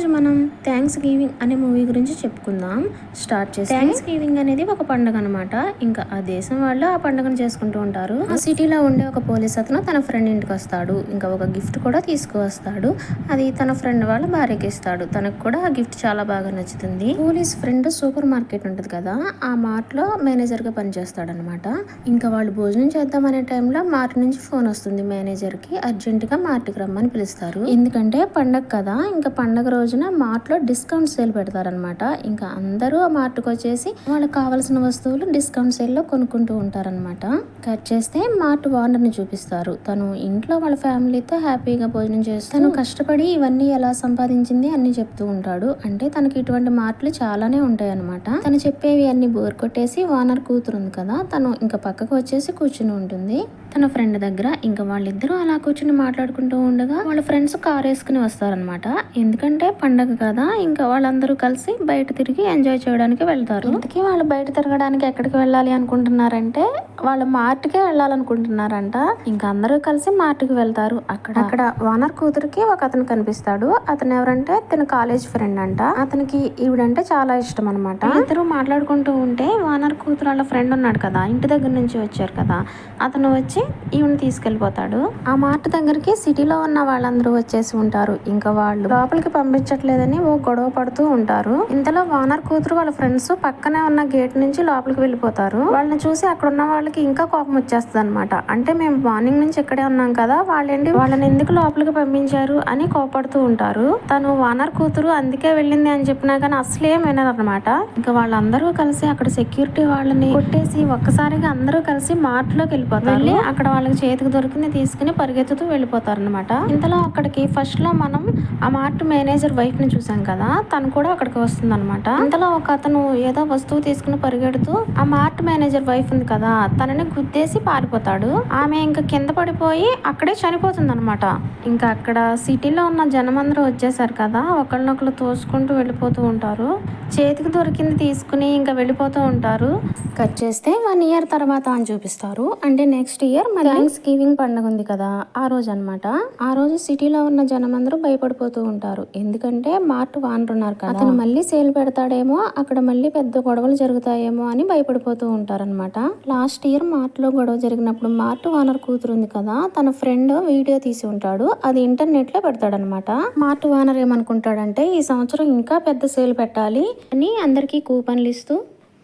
ఈరోజు మనం thanks giving అనే మూవీ గురించి చెప్పుకుందాం. స్టార్ట్ చేసి థ్యాంక్స్ గివింగ్ అనేది ఒక పండుగ అనమాట. ఇంకా ఆ దేశం వాళ్ళు ఆ పండుగను చేసుకుంటూ ఉంటారు. ఆ సిటీలో ఉండే ఒక పోలీస్ అతను తన ఫ్రెండ్ ఇంటికి వస్తాడు. ఇంకా ఒక గిఫ్ట్ కూడా తీసుకువస్తాడు. అది తన ఫ్రెండ్ వాళ్ళ భార్యకి ఇస్తాడు. తనకు కూడా ఆ గిఫ్ట్ చాలా బాగా నచ్చుతుంది. పోలీస్ ఫ్రెండ్ సూపర్ మార్కెట్ ఉంటుంది కదా, ఆ మార్ట్ లో మేనేజర్ గా పనిచేస్తాడు అనమాట. ఇంకా వాళ్ళు భోజనం చేద్దామనే టైంలో మార్ట్ నుంచి ఫోన్ వస్తుంది. మేనేజర్ కి అర్జెంట్ గా మార్ట్కి రమ్మని పిలుస్తారు. ఎందుకంటే పండగ కదా, ఇంకా పండగ రోజున మార్ట్ లో డిస్కౌంట్ సేల్ పెడతారనమాట. ఇంకా అందరూ ఆ మార్ట్కి వచ్చేసి వాళ్ళకి కావాల్సిన వస్తువులు డిస్కౌంట్ సేల్ లో కొనుక్కుంటూ ఉంటారనమాట. కట్ చేస్తే మార్ట్ ఓనర్ ని చూపిస్తారు. తను ఇంట్లో వాళ్ళ ఫ్యామిలీతో హ్యాపీగా భోజనం చేస్తూ తను కష్టపడి ఇవన్నీ ఎలా సంపాదించింది అన్ని చెప్తూ ఉంటాడు. అంటే తనకి ఇటువంటి మార్ట్లు చాలానే ఉంటాయి అనమాట. తను చెప్పేవి అన్ని బోర్ కొట్టేసి ఓనర్ కూతురు ఉంది కదా, తను ఇంకా పక్కకు వచ్చేసి కూర్చుని ఉంటుంది తన ఫ్రెండ్ దగ్గర. ఇంకా వాళ్ళిద్దరూ అలా కూర్చుని మాట్లాడుకుంటూ ఉండగా వాళ్ళ ఫ్రెండ్స్ కార్ వేసుకుని వస్తారనమాట. ఎందుకంటే పండగ కదా, ఇంకా వాళ్ళందరూ కలిసి బయట తిరిగి ఎంజాయ్ చేయడానికి వెళ్తారు. ఇంతకీ వాళ్ళు బయట తిరగడానికి ఎక్కడికి వెళ్ళాలి అనుకుంటున్నారంటే వాళ్ళు మార్ట్కే వెళ్ళాలనుకుంటున్నారంట. ఇంకా అందరూ కలిసి మార్ట్కి వెళ్తారు. అక్కడ ఓనర్ కూతురికి ఒక అతను కనిపిస్తాడు. అతను ఎవరంటే తన కాలేజ్ ఫ్రెండ్ అంట. అతనికి ఈవిడంటే చాలా ఇష్టం అనమాట. ఇద్దరు మాట్లాడుకుంటూ ఉంటే ఓనర్ కూతురు వాళ్ళ ఫ్రెండ్ ఉన్నాడు కదా, ఇంటి దగ్గర నుంచి వచ్చారు కదా, అతను వచ్చి ఈవిని తీసుకెళ్లిపోతాడు. ఆ మార్ట్ దగ్గరికి సిటీలో ఉన్న వాళ్ళందరూ వచ్చేసి ఉంటారు. ఇంకా వాళ్ళు లోపలికి పంపించట్లేదని ఓ గొడవ పడుతూ ఉంటారు. ఇంతలో ఓనర్ కూతురు వాళ్ళ ఫ్రెండ్స్ పక్కనే ఉన్న గేట్ నుంచి లోపలికి వెళ్ళిపోతారు. వాళ్ళని చూసి అక్కడ ఉన్న వాళ్ళకి ఇంకా కోపం వచ్చేస్తుంది అనమాట. అంటే మేము మార్నింగ్ నుంచి ఇక్కడే ఉన్నాం కదా, వాళ్ళని ఎందుకు లోపలికి పంపించారు అని కోపడుతూ ఉంటారు. తను ఓనర్ కూతురు అందుకే వెళ్ళింది అని చెప్పినా కానీ అసలేం వినరు అనమాట. ఇంకా వాళ్ళందరూ కలిసి అక్కడ సెక్యూరిటీ వాళ్ళని కొట్టేసి ఒక్కసారిగా అందరూ కలిసి మార్ట్ లోకి వెళ్ళిపోతారు. అక్కడ వాళ్ళకి చేతికి దొరికింది తీసుకుని పరిగెత్తుతూ వెళ్ళిపోతారు అనమాట. ఇంతలో అక్కడికి ఫస్ట్ లో మనం ఆ మార్ట్ మేనేజర్ వైఫ్ ని చూసాం కదా, తను కూడా అక్కడికి వస్తుంది అనమాట. ఇంతలో ఒక అతను ఏదో వస్తువు తీసుకుని పరిగెడుతూ ఆ మార్ట్ మేనేజర్ వైఫ్ ఉంది కదా, తనని గుద్దేసి పారిపోతాడు. ఆమె ఇంకా కింద పడిపోయి అక్కడే చనిపోతుంది అనమాట. ఇంకా అక్కడ సిటీలో ఉన్న జనమందరూ వచ్చేసారు కదా, ఒకళ్ళనొకళ్ళు తోసుకుంటూ వెళ్ళిపోతూ ఉంటారు. చేతికి దొరికింది తీసుకుని ఇంకా వెళ్ళిపోతూ ఉంటారు. కట్ చేస్తే 1 ఇయర్ తర్వాత అని చూపిస్తారు. అంటే నెక్స్ట్ ఇయర్ థ్యాంక్స్ గివింగ్ పండుగ ఉంది కదా, ఆ రోజు అనమాట. ఆ రోజు సిటీలో ఉన్న జనమందరూ భయపడిపోతూ ఉంటారు. ఎందుకంటే మార్ట్ ఓనర్ ఉన్నారు కదా, అతను మళ్ళీ సేల్ పెడతాడేమో, అక్కడ మళ్ళీ పెద్ద గొడవలు జరుగుతాయేమో అని భయపడిపోతూ ఉంటారనమాట. లాస్ట్ ఇయర్ మార్ట్ లో గొడవ జరిగినప్పుడు మార్ట్ ఓనర్ కూతురు ఉంది కదా, తన ఫ్రెండ్ వీడియో తీసి ఉంటాడు. అది ఇంటర్నెట్ లో పెడతాడనమాట. మార్ట్ ఓనర్ ఏమనుకుంటాడంటే ఈ సంవత్సరం ఇంకా పెద్ద సేల్ పెట్టాలి అని అందరికీ కూపన్లు ఇస్తూ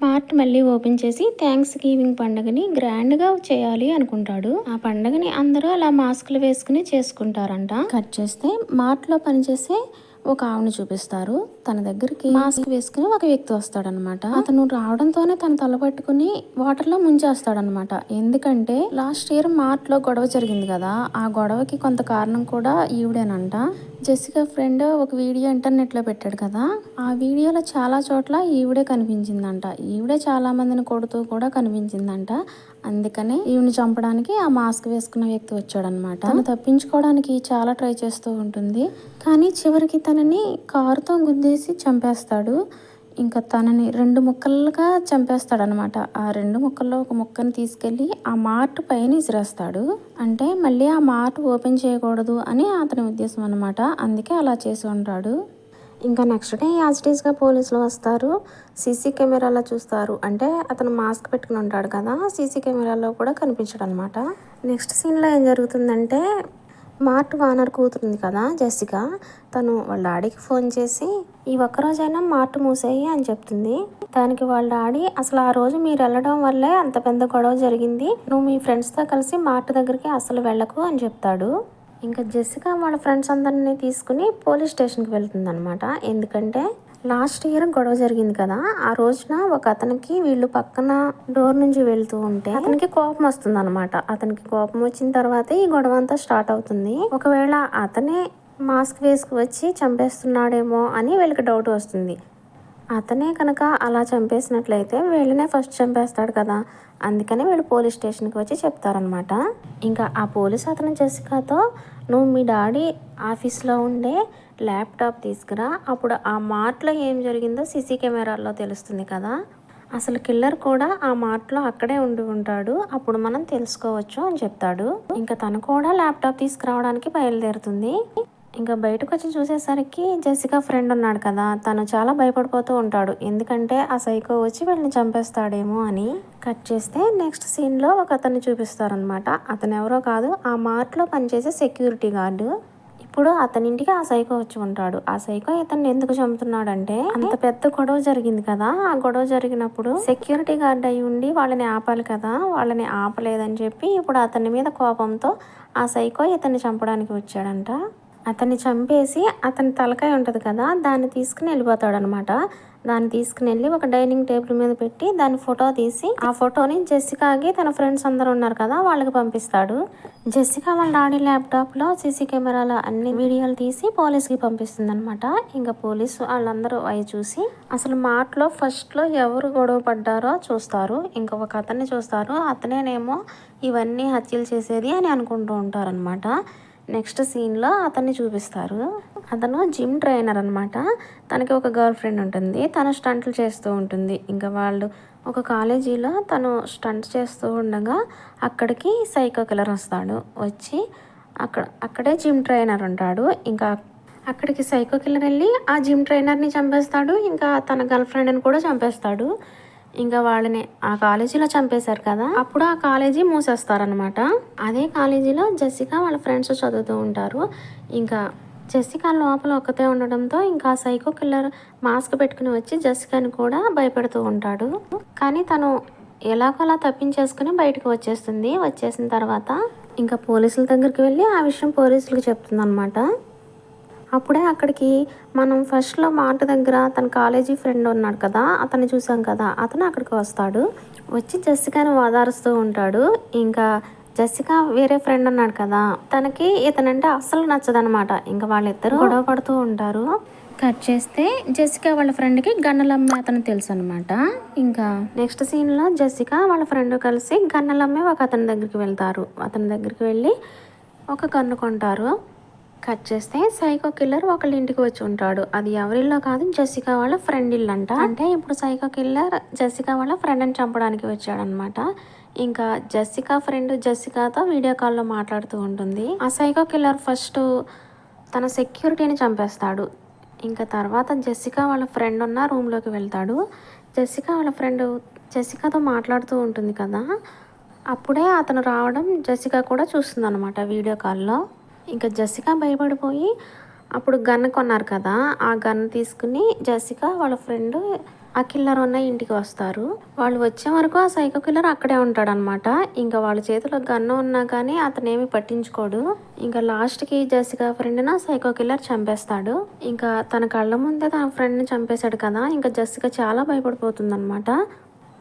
మార్ట్ మళ్ళీ ఓపెన్ చేసి థ్యాంక్స్ గివింగ్ పండుగని గ్రాండ్ గా చేయాలి అనుకుంటాడు. ఆ పండుగని అందరూ అలా మాస్కులు వేసుకుని చేసుకుంటారంట. కట్ చేస్తే మార్ట్ లో పనిచేసే ఒక ఆవుని చూపిస్తారు. తన దగ్గరికి మాస్క్ వేసుకుని ఒక వ్యక్తి వస్తాడనమాట. అతను రావడంతోనే తన తల పట్టుకుని వాటర్ లో ముంచేస్తాడనమాట. ఎందుకంటే లాస్ట్ ఇయర్ మార్ట్ లో గొడవ జరిగింది కదా, ఆ గొడవకి కొంత కారణం కూడా ఈవిడేనంట. జెసికా ఫ్రెండ్ ఒక వీడియో ఇంటర్నెట్ లో పెట్టాడు కదా, ఆ వీడియోలో చాలా చోట్ల ఈవిడే కనిపించిందంట. ఈవిడే చాలా మందిని కొడుతూ కూడా కనిపించిందంట. అందుకనే ఈవిని చంపడానికి ఆ మాస్క్ వేసుకున్న వ్యక్తి వచ్చాడనమాట. తను తప్పించుకోవడానికి చాలా ట్రై చేస్తూ ఉంటుంది. కానీ చివరికి తనని కారుతో గుద్దేసి చంపేస్తాడు. ఇంకా తనని 2 ముక్కలుగా చంపేస్తాడనమాట. ఆ 2 ముక్కల్లో ఒక ముక్కని తీసుకెళ్లి ఆ మార్ట్ పైన విసిరేస్తాడు. అంటే మళ్ళీ ఆ మార్ట్ ఓపెన్ చేయకూడదు అని అతని ఉద్దేశం అనమాట. అందుకే అలా చేసి ఉంటాడు. ఇంకా నెక్స్ట్ డే యాజిటీస్గా పోలీసులు వస్తారు. సీసీ కెమెరాలో చూస్తారు. అంటే అతను మాస్క్ పెట్టుకుని ఉంటాడు కదా, సీసీ కెమెరాలో కూడా కనిపించడు అనమాట. నెక్స్ట్ సీన్లో ఏం జరుగుతుందంటే మార్ట్ ఓనర్ కూతురుంది కదా జెసికా, తను వాళ్ళ డాడీకి ఫోన్ చేసి ఈ ఒక్కరోజైనా మార్ట్ మూసేయి అని చెప్తుంది. దానికి వాళ్ళ డాడీ అసలు ఆ రోజు మీరు వెళ్ళడం వల్లే అంత పెద్ద గొడవ జరిగింది, నువ్వు మీ ఫ్రెండ్స్తో కలిసి మార్ట్ దగ్గరికి అసలు వెళ్ళకు అని చెప్తాడు. ఇంకా జెసికా వాళ్ళ ఫ్రెండ్స్ అందరినీ తీసుకుని పోలీస్ స్టేషన్కి వెళ్తుంది అనమాట. ఎందుకంటే లాస్ట్ ఇయర్ గొడవ జరిగింది కదా, ఆ రోజున ఒక అతనికి వీళ్ళు పక్కన డోర్ నుంచి వెళ్తూ ఉంటే అతనికి కోపం వస్తుంది అనమాట. అతనికి కోపం వచ్చిన తర్వాతే ఈ గొడవ అంతా స్టార్ట్ అవుతుంది. ఒకవేళ అతనే మాస్క్ వేసుకు వచ్చి చంపేస్తున్నాడేమో అని వీళ్ళకి డౌట్ వస్తుంది. అతనే కనుక అలా చంపేసినట్లయితే వీళ్ళనే ఫస్ట్ చంపేస్తాడు కదా, అందుకని వీళ్ళు పోలీస్ స్టేషన్కి వచ్చి చెప్తారనమాట. ఇంకా ఆ పోలీస్ అతను జెసికాతో నువ్వు మీ డాడీ ఆఫీస్లో ఉండే ల్యాప్టాప్ తీసుకురా, అప్పుడు ఆ మార్ట్లో ఏం జరిగిందో సీసీ కెమెరాల్లో తెలుస్తుంది కదా, అసలు కిల్లర్ కూడా ఆ మార్ట్లో అక్కడే ఉండి ఉంటాడు, అప్పుడు మనం తెలుసుకోవచ్చు అని చెప్తాడు. ఇంకా తను కూడా ల్యాప్టాప్ తీసుకురావడానికి బయలుదేరుతుంది. ఇంకా బయటకు వచ్చి చూసేసరికి జెసికా ఫ్రెండ్ ఉన్నాడు కదా, తను చాలా భయపడిపోతూ ఉంటాడు. ఎందుకంటే ఆ సైకో వచ్చి వీళ్ళని చంపేస్తాడేమో అని. కట్ చేస్తే నెక్స్ట్ సీన్లో ఒక అతన్ని చూపిస్తారనమాట. అతను ఎవరో కాదు, ఆ మార్ట్లో పనిచేసే సెక్యూరిటీ గార్డు. ఇప్పుడు అతనింటికి ఆ సైకో వచ్చి ఉంటాడు. ఆ సైకో ఇతన్ని ఎందుకు చంపుతున్నాడంటే, అంత పెద్ద గొడవ జరిగింది కదా, ఆ గొడవ జరిగినప్పుడు సెక్యూరిటీ గార్డ్ అయి ఉండి వాళ్ళని ఆపాలి కదా, వాళ్ళని ఆపలేదని చెప్పి ఇప్పుడు అతని మీద కోపంతో ఆ సైకో ఇతన్ని చంపడానికి వచ్చాడంట. అతన్ని చంపేసి అతని తలకాయ ఉంటుంది కదా, దాన్ని తీసుకుని వెళ్ళిపోతాడు అనమాట. దాన్ని తీసుకుని వెళ్ళి ఒక డైనింగ్ టేబుల్ మీద పెట్టి దాని ఫోటో తీసి ఆ ఫోటోని జెసికాకి తన ఫ్రెండ్స్ అందరూ ఉన్నారు కదా వాళ్ళకి పంపిస్తాడు. జెసికా వాళ్ళ డాడీ ల్యాప్టాప్లో సీసీ కెమెరాలో అన్ని వీడియోలు తీసి పోలీస్కి పంపిస్తుంది అనమాట. ఇంకా పోలీసు వాళ్ళందరూ అవి చూసి అసలు మార్ట్లో ఫస్ట్లో ఎవరు గొడవ పడ్డారో చూస్తారు. ఇంకా ఒక అతన్ని చూస్తారు, అతనేనేమో ఇవన్నీ హత్యలు చేసేది అని అనుకుంటూ ఉంటారనమాట. నెక్స్ట్ సీన్లో అతన్ని చూపిస్తారు. అతను జిమ్ ట్రైనర్ అనమాట. తనకి ఒక గర్ల్ ఫ్రెండ్ ఉంటుంది, తను స్టంట్లు చేస్తూ ఉంటుంది. ఇంకా వాళ్ళు ఒక కాలేజీలో తను స్టంట్ చేస్తూ ఉండగా అక్కడికి సైకో కిల్లర్ వస్తాడు. వచ్చి అక్కడే జిమ్ ట్రైనర్ ఉంటాడు. ఇంకా అక్కడికి సైకో కిల్లర్ వెళ్ళి ఆ జిమ్ ట్రైనర్ని చంపేస్తాడు. ఇంకా తన గర్ల్ ఫ్రెండ్ని కూడా చంపేస్తాడు. ఇంకా వాళ్ళని ఆ కాలేజీలో చంపేశారు కదా, అప్పుడు ఆ కాలేజీ మూసేస్తారనమాట. అదే కాలేజీలో జెసికా వాళ్ళ ఫ్రెండ్స్ చదువుతూ ఉంటారు. ఇంకా జెసికా లోపల ఒక్కతే ఉండడంతో ఇంకా సైకో కిల్లర్ మాస్క్ పెట్టుకుని వచ్చి జెసికాని కూడా భయపెడుతూ ఉంటాడు. కానీ తను ఎలాగోలా తప్పించేసుకుని బయటకు వచ్చేస్తుంది. వచ్చేసిన తర్వాత ఇంకా పోలీసుల దగ్గరికి వెళ్ళి ఆ విషయం పోలీసులకు చెప్తుంది అనమాట. అప్పుడే అక్కడికి మనం ఫస్ట్లో మాట దగ్గర తన కాలేజీ ఫ్రెండ్ ఉన్నాడు కదా, అతన్ని చూసాం కదా, అతను అక్కడికి వస్తాడు. వచ్చి జెసికాని ఓదారుస్తూ ఉంటాడు. ఇంకా జెసికా వేరే ఫ్రెండ్ ఉన్నాడు కదా, తనకి ఇతనంటే అస్సలు నచ్చదనమాట. ఇంకా వాళ్ళిద్దరూ గొడవ పడుతూ ఉంటారు. కట్ చేస్తే జెసికా వాళ్ళ ఫ్రెండ్కి గన్నలమ్మే అతను తెలుసు అనమాట. ఇంకా నెక్స్ట్ సీన్లో జెసికా వాళ్ళ ఫ్రెండ్ కలిసి గన్నలమ్మే ఒక అతని దగ్గరికి వెళ్తారు. అతని దగ్గరికి వెళ్ళి ఒక గన్ను కొంటారు. కట్ చేస్తే సైకో కిల్లర్ ఒకళ్ళ ఇంటికి వచ్చి ఉంటాడు. అది ఎవరిల్లో కాదు, జెసికా వాళ్ళ ఫ్రెండ్ ఇల్లు అంట. అంటే ఇప్పుడు సైకో కిల్లర్ జెసికా వాళ్ళ ఫ్రెండ్ని చంపడానికి వచ్చాడనమాట. ఇంకా జెసికా ఫ్రెండ్ జెసికాతో వీడియో కాల్లో మాట్లాడుతూ ఉంటుంది. ఆ సైకో కిల్లర్ ఫస్ట్ తన సెక్యూరిటీని చంపేస్తాడు. ఇంకా తర్వాత జెసికా వాళ్ళ ఫ్రెండ్ ఉన్న రూమ్లోకి వెళ్తాడు. జెసికా వాళ్ళ ఫ్రెండ్ జెసికాతో మాట్లాడుతూ ఉంటుంది కదా, అప్పుడే అతను రావడం జెసికా కూడా చూస్తుంది అనమాట వీడియో కాల్లో. ఇంకా జెసికా భయపడిపోయి అప్పుడు గన్ కొన్నారు కదా, ఆ గన్ తీసుకుని జెసికా వాళ్ళ ఫ్రెండ్ ఆ కిల్లర్ ఉన్న ఇంటికి వస్తారు. వాళ్ళు వచ్చే వరకు ఆ సైకో కిల్లర్ అక్కడే ఉంటాడనమాట. ఇంకా వాళ్ళ చేతిలో గన్ను ఉన్నా కానీ అతనేమి పట్టించుకోడు. ఇంకా లాస్ట్కి జెసికా ఫ్రెండ్ని సైకో కిల్లర్ చంపేస్తాడు. ఇంకా తన కళ్ళ ముందే తన ఫ్రెండ్ని చంపేశాడు కదా, ఇంకా జెసికా చాలా భయపడిపోతుంది అనమాట.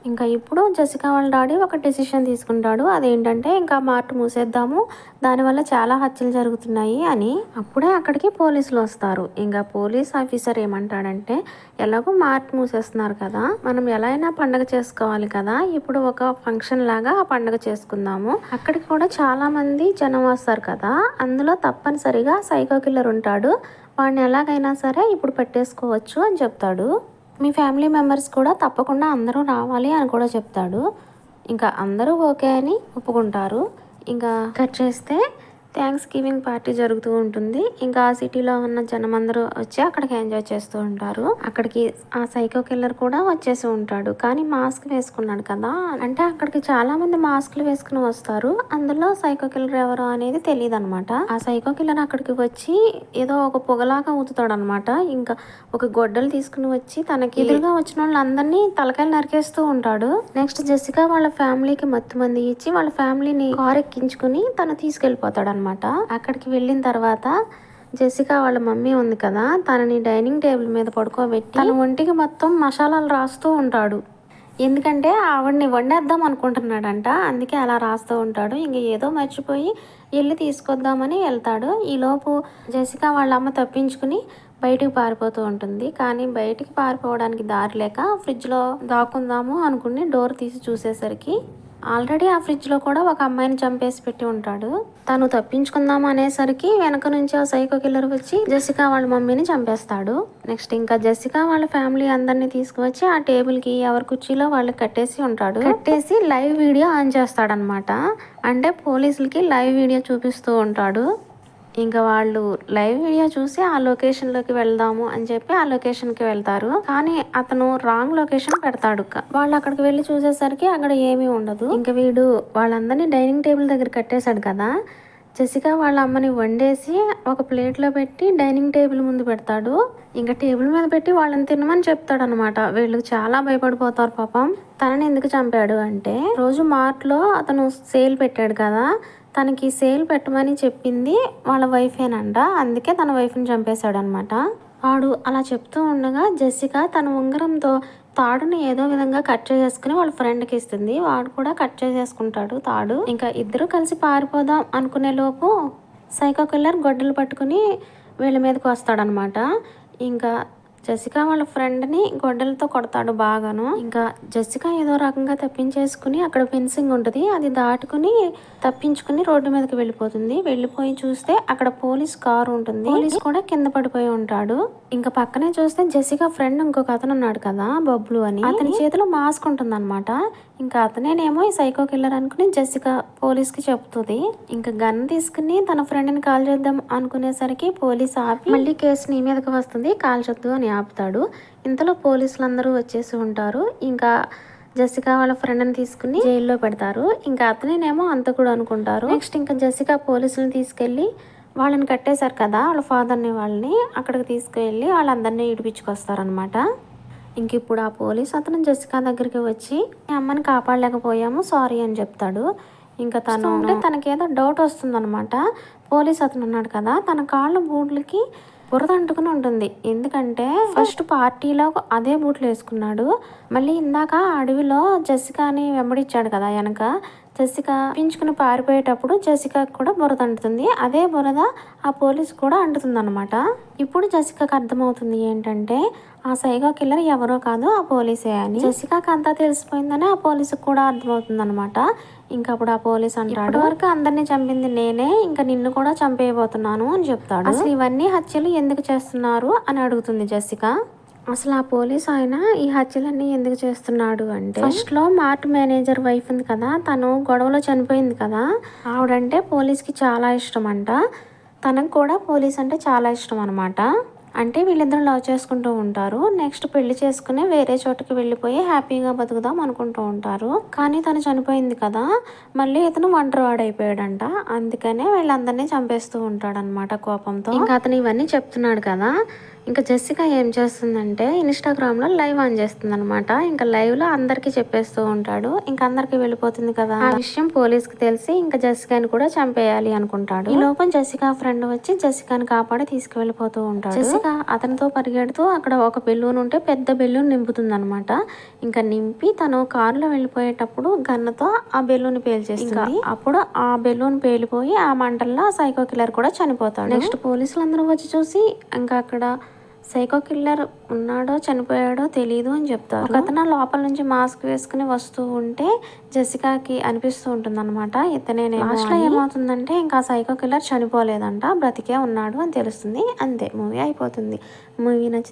ఇంకా ఇప్పుడు జెసికా వాళ్ళ డాడీ ఒక డెసిషన్ తీసుకుంటాడు. అదేంటంటే ఇంకా మార్ట్ మూసేద్దాము, దానివల్ల చాలా హత్యలు జరుగుతున్నాయి అని. అప్పుడే అక్కడికి పోలీసులు వస్తారు. ఇంకా పోలీస్ ఆఫీసర్ ఏమంటాడంటే, ఎలాగో మార్ట్ మూసేస్తున్నారు కదా, మనం ఎలా అయినా పండగ చేసుకోవాలి కదా, ఇప్పుడు ఒక ఫంక్షన్ లాగా ఆ పండగ చేసుకుందాము. అక్కడికి కూడా చాలా మంది జనం వస్తారు కదా, అందులో తప్పనిసరిగా సైకో కిల్లర్ ఉంటాడు. వాడిని ఎలాగైనా సరే ఇప్పుడు పెట్టేసుకోవచ్చు అని చెప్తాడు. మీ ఫ్యామిలీ మెంబర్స్ కూడా తప్పకుండా అందరూ రావాలి అని కూడా చెప్తాడు. ఇంకా అందరూ ఓకే అని ఒప్పుకుంటారు. ఇంకా కట్ చేస్తే థ్యాంక్స్ గివింగ్ పార్టీ జరుగుతూ ఉంటుంది. ఇంకా ఆ సిటీలో ఉన్న జనం అందరూ వచ్చి అక్కడికి ఎంజాయ్ చేస్తూ ఉంటారు. అక్కడికి ఆ సైకో కిల్లర్ కూడా వచ్చేసి ఉంటాడు, కానీ మాస్క్ వేసుకున్నాడు కదా. అంటే అక్కడికి చాలా మంది మాస్క్లు వేసుకుని వస్తారు. అందులో సైకో కిల్లర్ ఎవరో అనేది తెలియదు అనమాట. ఆ సైకో కిల్లర్ అక్కడికి వచ్చి ఏదో ఒక పొగలాగా ఊతుతాడు అనమాట. ఇంకా ఒక గొడ్డలు తీసుకుని వచ్చి తనకి ఎదురుగా వచ్చిన వాళ్ళందరినీ తలకాయలు నరికేస్తూ ఉంటాడు. నెక్స్ట్ జెసికా వాళ్ళ ఫ్యామిలీకి మత్తు మంది ఇచ్చి వాళ్ళ ఫ్యామిలీని కార్ ఎక్కించుకుని తను తీసుకెళ్ళిపోతాడు అనమాట. అక్కడికి వెళ్ళిన తర్వాత జెసికా వాళ్ళ మమ్మీ ఉంది కదా, తనని డైనింగ్ టేబుల్ మీద పడుకోబెట్టి తన ఒంటికి మొత్తం మసాలాలు రాస్తూ ఉంటాడు. ఎందుకంటే ఆవిడని వండేద్దాం అనుకుంటున్నాడంట, అందుకే అలా రాస్తూ ఉంటాడు. ఇంక ఏదో మర్చిపోయి వెళ్ళి తీసుకొద్దామని వెళ్తాడు. ఈలోపు జెసికా వాళ్ళ అమ్మ తప్పించుకుని బయటికి పారిపోతూ ఉంటుంది. కానీ బయటికి పారిపోవడానికి దారి లేక ఫ్రిడ్జ్లో దాక్కుందాము అనుకుని డోర్ తీసి చూసేసరికి ఆల్రెడీ ఆ ఫ్రిడ్జ్లో కూడా ఒక అమ్మాయిని చంపేసి పెట్టి ఉంటాడు. తను తప్పించుకుందాం అనేసరికి వెనక నుంచి ఆ సైకో కిల్లర్ వచ్చి జెసికా వాళ్ళ మమ్మీని చంపేస్తాడు. నెక్స్ట్ ఇంకా జెసికా వాళ్ళ ఫ్యామిలీ అందరినీ తీసుకువచ్చి ఆ టేబుల్కి ఎవరి కుర్చీలో వాళ్ళకి కట్టేసి ఉంటాడు. కట్టేసి లైవ్ వీడియో ఆన్ చేస్తాడనమాట. అంటే పోలీసులకి లైవ్ వీడియో చూపిస్తూ ఉంటాడు. ఇంకా వాళ్ళు లైవ్ వీడియో చూసి ఆ లొకేషన్లోకి వెళ్దాము అని చెప్పి ఆ లొకేషన్కి వెళ్తారు. కానీ అతను రాంగ్ లొకేషన్ పెడతాడు. వాళ్ళు అక్కడికి వెళ్ళి చూసేసరికి అక్కడ ఏమీ ఉండదు. ఇంకా వీడు వాళ్ళందరినీ డైనింగ్ టేబుల్ దగ్గర కట్టేశాడు కదా. జెసికా వాళ్ళ అమ్మని వండేసి ఒక ప్లేట్లో పెట్టి డైనింగ్ టేబుల్ ముందు పెడతాడు. ఇంకా టేబుల్ మీద పెట్టి వాళ్ళని తినమని చెప్తాడు అనమాట. వీళ్ళు చాలా భయపడిపోతారు పాపం. తనని ఎందుకు చంపాడు అంటే రోజు మార్ట్లో అతను సేల్ పెట్టాడు కదా, తనకి సేల్ పెట్టమని చెప్పింది వాళ్ళ వైఫేనంట. అందుకే తన వైఫ్ని చంపేశాడు అనమాట. వాడు అలా చెప్తూ ఉండగా జెసికా తన ఉంగరంతో తాడుని ఏదో విధంగా కట్ చేసేసుకుని వాళ్ళ ఫ్రెండ్కి ఇస్తుంది. వాడు కూడా కట్ చేసేసుకుంటాడు తాడు. ఇంకా ఇద్దరు కలిసి పారిపోదాం అనుకునే లోపు సైకో కిల్లర్ గొడ్డలు పట్టుకుని వీళ్ళ మీదకి వస్తాడనమాట. ఇంకా జెసికా వాళ్ళ ఫ్రెండ్ని గొడ్డలతో కొడతాడు బాగాను. ఇంకా జెసికా ఏదో రకంగా తప్పించేసుకుని అక్కడ ఫెన్సింగ్ ఉంటుంది, అది దాటుకుని తప్పించుకుని రోడ్డు మీదకి వెళ్ళిపోతుంది. వెళ్ళిపోయి చూస్తే అక్కడ పోలీస్ కారు ఉంటుంది. పోలీస్ కూడా కింద పడిపోయి ఉంటాడు. ఇంకా పక్కనే చూస్తే జెసికా ఫ్రెండ్ ఇంకొక అతను ఉన్నాడు కదా, బబ్లు అని, అతని చేతిలో మాస్క్ ఉంటుంది అనమాట. ఇంకా అతనేనేమో ఈ సైకో కిల్లర్ అనుకుని జెసికా పోలీస్కి చెప్తుంది. ఇంకా గన్ తీసుకుని తన ఫ్రెండ్ని కాల్ చేద్దాం అనుకునేసరికి పోలీస్ ఆపి మళ్ళీ కేసు నీ మీదకి వస్తుంది, కాల్చొద్దు అని ఆపుతాడు. ఇంతలో పోలీసులు అందరూ వచ్చేసి ఉంటారు. ఇంకా జెసికా వాళ్ళ ఫ్రెండ్ని తీసుకుని జైల్లో పెడతారు. ఇంకా అతనేనేమో అంతకుడు అనుకుంటారు. నెక్స్ట్ ఇంకా జెసికా పోలీసులను తీసుకెళ్ళి వాళ్ళని కట్టేశారు కదా వాళ్ళ ఫాదర్ని, వాళ్ళని అక్కడికి తీసుకెళ్ళి వాళ్ళందరినీ ఇడిపించుకొస్తారనమాట. ఇంక ఇప్పుడు ఆ పోలీస్ అతను జెసికా దగ్గరికి వచ్చి మీ అమ్మని కాపాడలేకపోయాము, సారీ అని చెప్తాడు. ఇంకా తను అంటే తనకేదో డౌట్ వస్తుందన్నమాట. పోలీస్ అతను ఉన్నాడు కదా, తన కాళ్ళ బూట్లకి బురద అంటుకుని ఉంటుంది. ఎందుకంటే ఫస్ట్ పార్టీలో అదే బూట్లు వేసుకున్నాడు. మళ్ళీ ఇందాక అడవిలో జెసికాని వెంబడించాడు కదా వెనక, జెసికా పించుకుని పారిపోయేటప్పుడు జెసికాకి కూడా బురద అంటుతుంది. అదే బురద ఆ పోలీస్ కూడా అంటుతుంది అనమాట. ఇప్పుడు జెసికాకి అర్థమవుతుంది ఏంటంటే ఆ సైకో కిల్లర్ ఎవరో కాదు, ఆ పోలీసే అని. జెసికాకి అంతా తెలిసిపోయిందని ఆ పోలీసుకు కూడా అర్థమవుతుంది అనమాట. ఇంకా అప్పుడు ఆ పోలీస్ అంటాడు, వరకు అందరినీ చంపింది నేనే, ఇంకా నిన్ను కూడా చంపేయబోతున్నాను అని చెప్తాడు. అసలు ఇవన్నీ హత్యలు ఎందుకు చేస్తున్నారు అని అడుగుతుంది జెసికా. అసలు ఆ పోలీస్ ఆయన ఈ హత్యలన్నీ ఎందుకు చేస్తున్నాడు అంటే ఫస్ట్ లో మార్ట్ మేనేజర్ వైఫ్ ఉంది కదా, తను గొడవలో చనిపోయింది కదా, ఆవిడంటే పోలీస్కి చాలా ఇష్టం అంట. తనకు కూడా పోలీస్ అంటే చాలా ఇష్టం అనమాట. అంటే వీళ్ళిద్దరు లవ్ చేసుకుంటూ ఉంటారు. నెక్స్ట్ పెళ్లి చేసుకుని వేరే చోటుకి వెళ్ళిపోయి హ్యాపీగా బతుకుదాం అనుకుంటూ ఉంటారు. కానీ తను చనిపోయింది కదా, మళ్ళీ ఇతను ఒంటరివాడైపోయాడంట. అందుకనే వీళ్ళందరినీ చంపేస్తూ ఉంటాడనమాట కోపంతో. ఇంకా అతను ఇవన్నీ చెప్తున్నాడు కదా. ఇంకా జెసికా ఏం చేస్తుందంటే ఇన్స్టాగ్రామ్లో లైవ్ ఆన్ చేస్తుంది అనమాట. ఇంకా లైవ్లో అందరికీ చెప్పేస్తూ ఉంటాడు. ఇంకా అందరికి వెళ్ళిపోతుంది కదా ఆ విషయం పోలీస్కి తెలిసి ఇంకా జెసికాని కూడా చంపేయాలి అనుకుంటాడు. ఈ లోపల జెసికా ఫ్రెండ్ వచ్చి జెసికాని కాపాడి తీసుకువెళ్ళిపోతూ ఉంటాడు. జెసికా అతనితో పరిగెడుతూ అక్కడ ఒక బెలూన్ ఉంటే పెద్ద బెలూన్ నింపుతుంది అనమాట. ఇంకా నింపి తను కారులో వెళ్ళిపోయేటప్పుడు గన్నతో ఆ బెలూన్ పేల్చేస్తుంది. అప్పుడు ఆ బెలూన్ పేలిపోయి ఆ మంటల్లో సైకో కిల్లర్ కూడా చనిపోతాడు. నెక్స్ట్ పోలీసులు అందరూ వచ్చి చూసి ఇంకా అక్కడ సైకో కిల్లర్ ఉన్నాడో చనిపోయాడో తెలీదు అని చెప్తారు. అతను లోపల నుంచి మాస్క్ వేసుకుని వస్తూ ఉంటే జెసికాకి అనిపిస్తూ ఉంటుంది అనమాట, ఇతనేనేమో. లాస్ట్ లో ఏమవుతుందంటే ఇంకా సైకో కిల్లర్ చనిపోలేదంట, బ్రతికే ఉన్నాడు అని తెలుస్తుంది. అంతే, మూవీ అయిపోతుంది. మూవీ నచ్చి